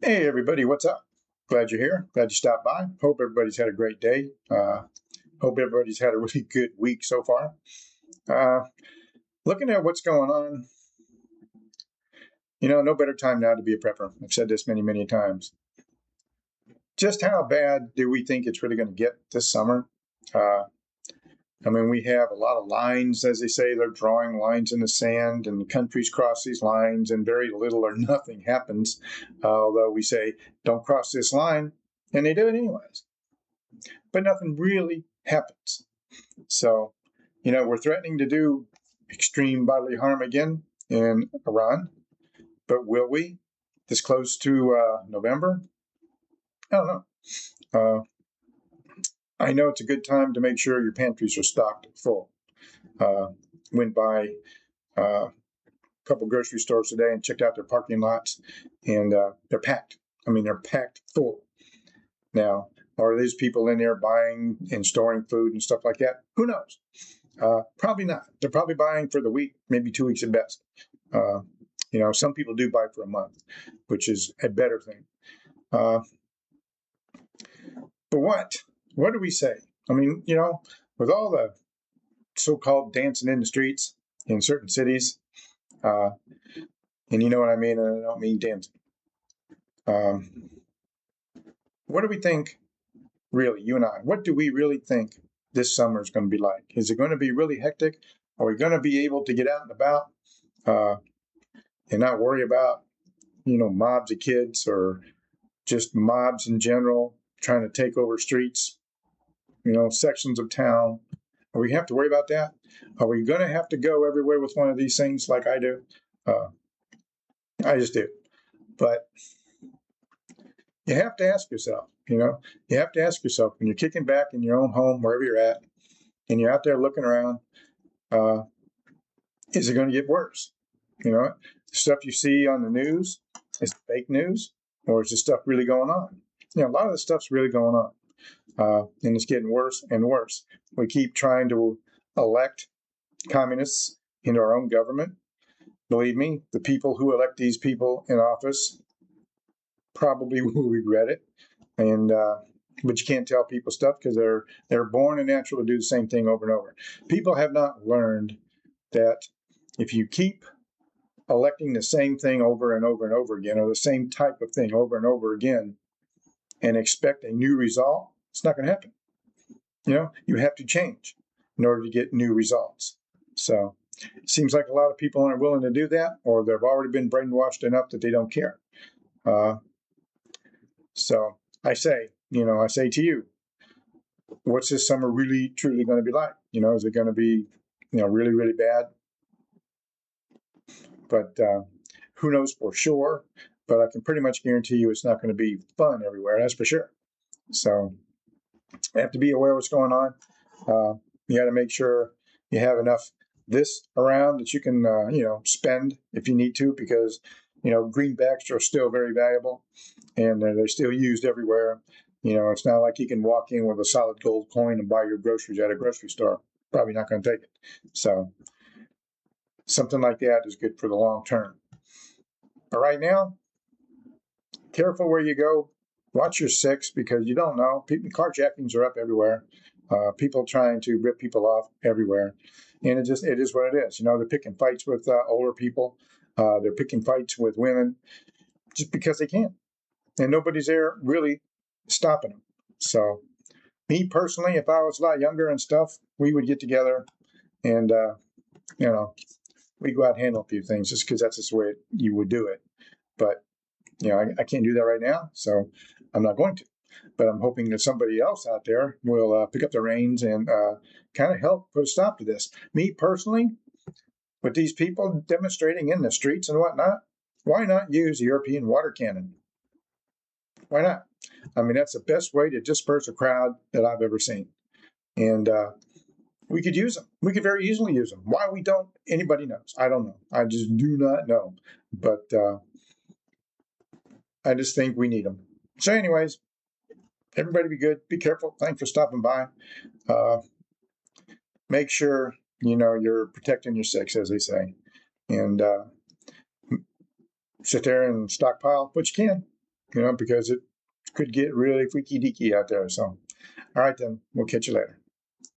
Hey everybody, what's up? Glad you're here. Glad you stopped by. Hope everybody's had a great day. Hope everybody's had a really good week so far. Uh, Looking at what's going on, no better time now to be a prepper. I've said this many, many times. Just how bad do we think it's really going to get this summer? Uh, we have a lot of lines, as they say. They're drawing lines in the sand, and countries cross these lines, and very little or nothing happens. Although we say, don't cross this line, and they do it anyways. But nothing really happens. So, we're threatening to do extreme bodily harm again in Iran, but will we? This close to November? I don't know. Uh, I know it's a good time to make sure your pantries are stocked full. Went by a couple grocery stores today and checked out their parking lots, and they're packed. They're packed full. Now, are these people in there buying and storing food and stuff like that? Who knows? Probably not. They're probably buying for the week, maybe 2 weeks at best. Some people do buy for a month, which is a better thing. But what do we say? With all the so-called dancing in the streets in certain cities, and you know what I mean, and I don't mean dancing. What do we think, really, you and I? What do we really think this summer is going to be like? Is it going to be really hectic? Are we going to be able to get out and about and not worry about, mobs of kids or just mobs in general trying to take over streets, sections of town? Are we have to worry about that? Are we going to have to go everywhere with one of these things like I do? I just do. But you have to ask yourself, you have to ask yourself when you're kicking back in your own home, wherever you're at, and you're out there looking around, is it going to get worse? The stuff you see on the news is fake news, or is this stuff really going on? A lot of the stuff's really going on, and it's getting worse and worse. We keep trying to elect communists into our own government. Believe me, the people who elect these people in office probably will regret it. And but you can't tell people stuff because they're born and natural to do the same thing over and over. People have not learned that if you keep electing the same thing over and over and over again, or the same type of thing over and over again, and expect a new result, it's not going to happen. You have to change in order to get new results. So it seems like a lot of people aren't willing to do that, or they've already been brainwashed enough that they don't care. So I say to you, what's this summer really, truly going to be like? Is it going to be, really, really bad? But who knows for sure? But I can pretty much guarantee you it's not going to be fun everywhere. That's for sure. So you have to be aware of what's going on. You got to make sure you have enough this around that you can, spend if you need to, because, greenbacks are still very valuable and they're still used everywhere. It's not like you can walk in with a solid gold coin and buy your groceries at a grocery store. Probably not going to take it. So something like that is good for the long term. But right now, careful where you go. Watch your six, because you don't know. Carjackings are up everywhere. People trying to rip people off everywhere. And it is what it is. They're picking fights with older people. They're picking fights with women just because they can. And nobody's there really stopping them. So me personally, if I was a lot younger and stuff, we would get together and, we go out and handle a few things just because that's just the way you would do it. But, I can't do that right now, so I'm not going to. But I'm hoping that somebody else out there will pick up the reins and kind of help put a stop to this. Me personally, with these people demonstrating in the streets and whatnot, why not use the European water cannon? Why not? That's the best way to disperse a crowd that I've ever seen. And we could use them. We could very easily use them. Why we don't, anybody knows. I don't know. I just do not know. But I just think we need them. So anyways, everybody be good. Be careful. Thanks for stopping by. Make sure, you're protecting your six, as they say. And sit there and stockpile what you can. because it could get really freaky deaky out there. So, all right, then we'll catch you later.